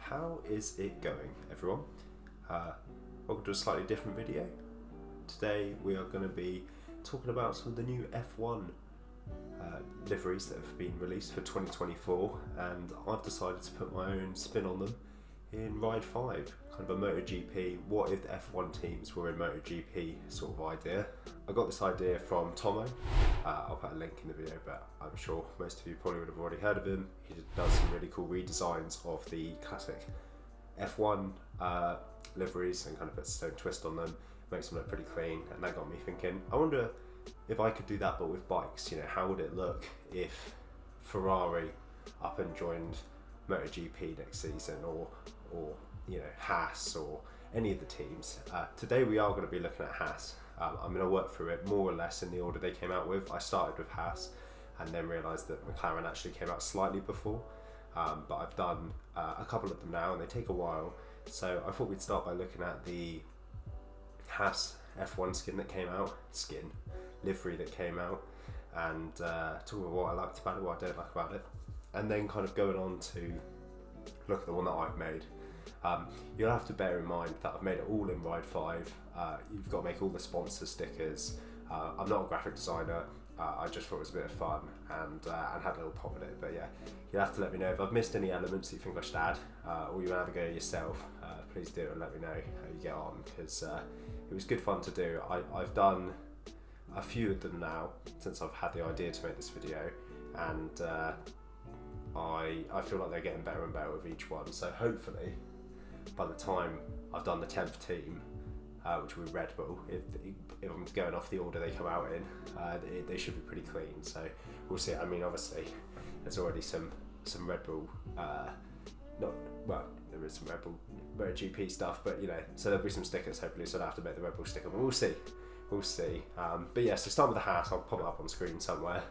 How is it going, everyone? Welcome to a slightly different video. Today we are going to be talking about some of the new F1 liveries that have been released for 2024, and I've decided to put my own spin on them in Ride 5, kind of a MotoGP, what if the F1 teams were in MotoGP sort of idea. I got this idea from Tommo. I'll put a link in the video, but I'm sure most of you probably would have already heard of him. He does some really cool redesigns of the classic F1 liveries and kind of puts his own twist on them, makes them look pretty clean, and that got me thinking, I wonder if I could do that but with bikes. You know, how would it look if Ferrari up and joined MotoGP next season, or you know, Haas or any of the teams. Today we are going to be looking at Haas. I'm going to work through it more or less in the order they came out with. I started with Haas and then realised that McLaren actually came out slightly before, but I've done a couple of them now and they take a while, so I thought we'd start by looking at the Haas F1 livery that came out, and talking about what I liked about it, what I don't like about it, and then kind of going on to look at the one that I've made. You'll have to bear in mind that I've made it all in Ride 5. You've got to make all the sponsor stickers. I'm not a graphic designer. I just thought it was a bit of fun and had a little pop at it. But yeah, you'll have to let me know if I've missed any elements that you think I should add, or you want to have a go yourself. Please do, and let me know how you get on, because it was good fun to do. I've done a few of them now since I've had the idea to make this video, and I feel like they're getting better and better with each one. So hopefully by the time I've done the 10th team, which will be Red Bull, if I'm going off the order they come out in, they should be pretty clean. So we'll see. I mean, obviously there's already some Red Bull, there is some Red Bull MotoGP stuff, but you know, so there'll be some stickers hopefully, so I don't have to make the Red Bull sticker, but we'll see. But yeah, so start with the Haas. I'll pop it up on screen somewhere.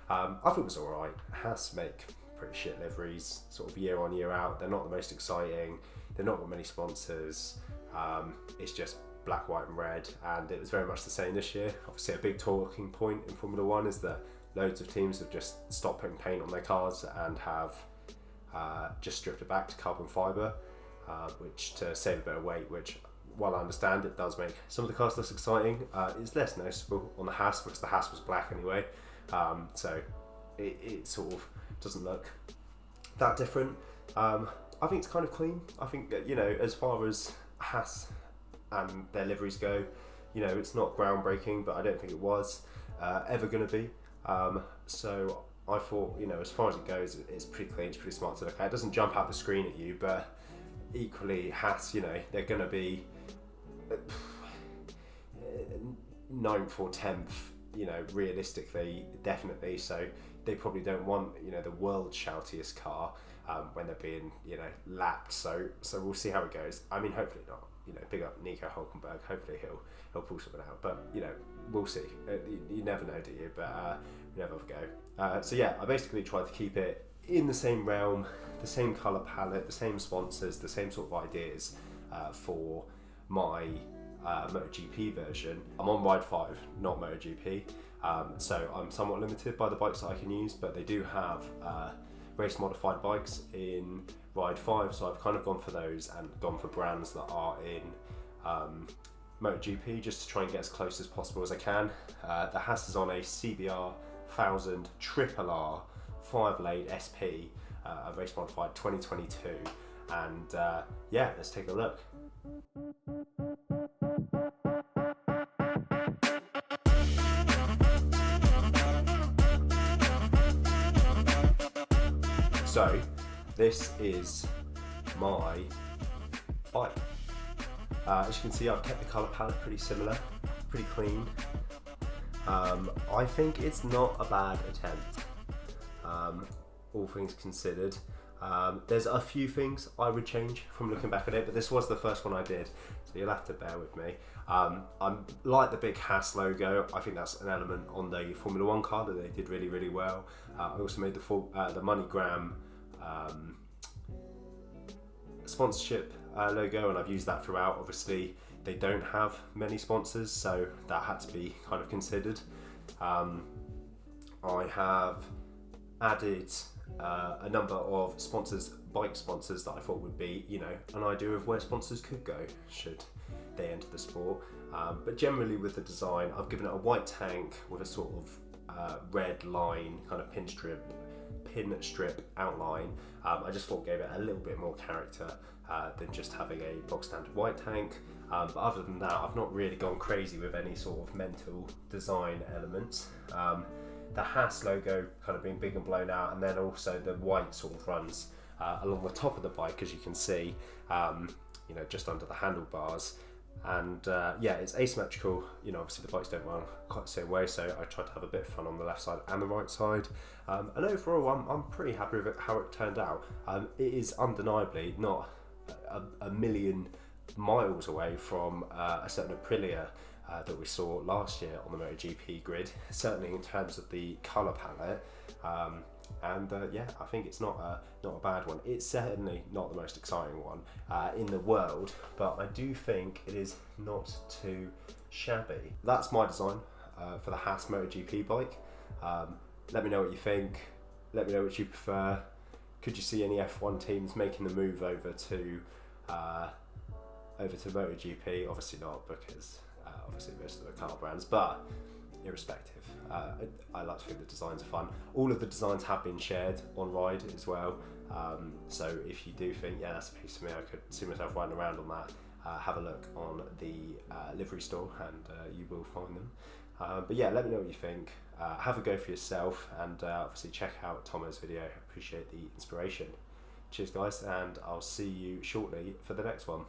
I thought it was alright. Haas make pretty shit liveries, sort of year on year out. They're not the most exciting, they've not got many sponsors, it's just black, white and red, and it was very much the same this year. Obviously a big talking point in Formula 1 is that loads of teams have just stopped putting paint on their cars and have just stripped it back to carbon fibre, which to save a bit of weight, which, while I understand it does make some of the cars less exciting, it's less noticeable on the Haas because the Haas was black anyway, so it sort of doesn't look that different. I think it's kind of clean. I think that, you know, as far as Haas and their liveries go, you know, it's not groundbreaking, but I don't think it was ever going to be. So I thought, you know, as far as it goes, it's pretty clean, it's pretty smart to look at. It doesn't jump out the screen at you, but equally Haas, you know, they're going to be 9th or 10th, you know, realistically, definitely. So they probably don't want, you know, the world's shoutiest car when they're being, you know, lapped. So we'll see how it goes. I mean, hopefully not. You know, big up Nico Hülkenberg. Hopefully he'll pull something out. But you know, we'll see. You never know, do you? But you never go. So yeah, I basically tried to keep it in the same realm, the same colour palette, the same sponsors, the same sort of ideas for my MotoGP version. I'm on Ride 5, not MotoGP, so I'm somewhat limited by the bikes that I can use, but they do have race modified bikes in Ride 5, so I've kind of gone for those and gone for brands that are in MotoGP just to try and get as close as possible as I can. The Haas is on a CBRR-R Triple R 5-lane SP, race modified 2022, and yeah, let's take a look. So this is my bike. As you can see, I've kept the colour palette pretty similar, pretty clean. I think it's not a bad attempt, all things considered. There's a few things I would change from looking back at it, but this was the first one I did, so you'll have to bear with me. I like the big Haas logo. I think that's an element on the Formula 1 car that they did really, really well. I also made the MoneyGram sponsorship logo, and I've used that throughout. Obviously they don't have many sponsors, so that had to be kind of considered. I have added a number of sponsors, bike sponsors, that I thought would be, you know, an idea of where sponsors could go should they enter the sport. But generally with the design, I've given it a white tank with a sort of red line, kind of pin strip outline. I just thought gave it a little bit more character than just having a box standard white tank. But other than that, I've not really gone crazy with any sort of mental design elements. The Haas logo kind of being big and blown out, and then also the white sort of runs along the top of the bike, as you can see, you know, just under the handlebars. And yeah, it's asymmetrical. You know, obviously the bikes don't run quite the same way, so I tried to have a bit of fun on the left side and the right side. And overall, I'm pretty happy with how it turned out. It is undeniably not a million miles away from a certain Aprilia that we saw last year on the MotoGP grid, certainly in terms of the colour palette. And yeah, I think it's not a bad one. It's certainly not the most exciting one in the world, but I do think it is not too shabby. That's my design for the Haas MotoGP bike. Let me know what you think. Let me know what you prefer. Could you see any F1 teams making the move over to MotoGP? Obviously not, because obviously most of the car brands, but irrespective, I like to think the designs are fun. All of the designs have been shared on Ride as well, so if you do think, yeah, that's a piece of me, I could see myself riding around on that, have a look on the livery store and you will find them. But yeah, let me know what you think. Have a go for yourself, and obviously check out Tommo's video. I appreciate the inspiration. Cheers guys, and I'll see you shortly for the next one.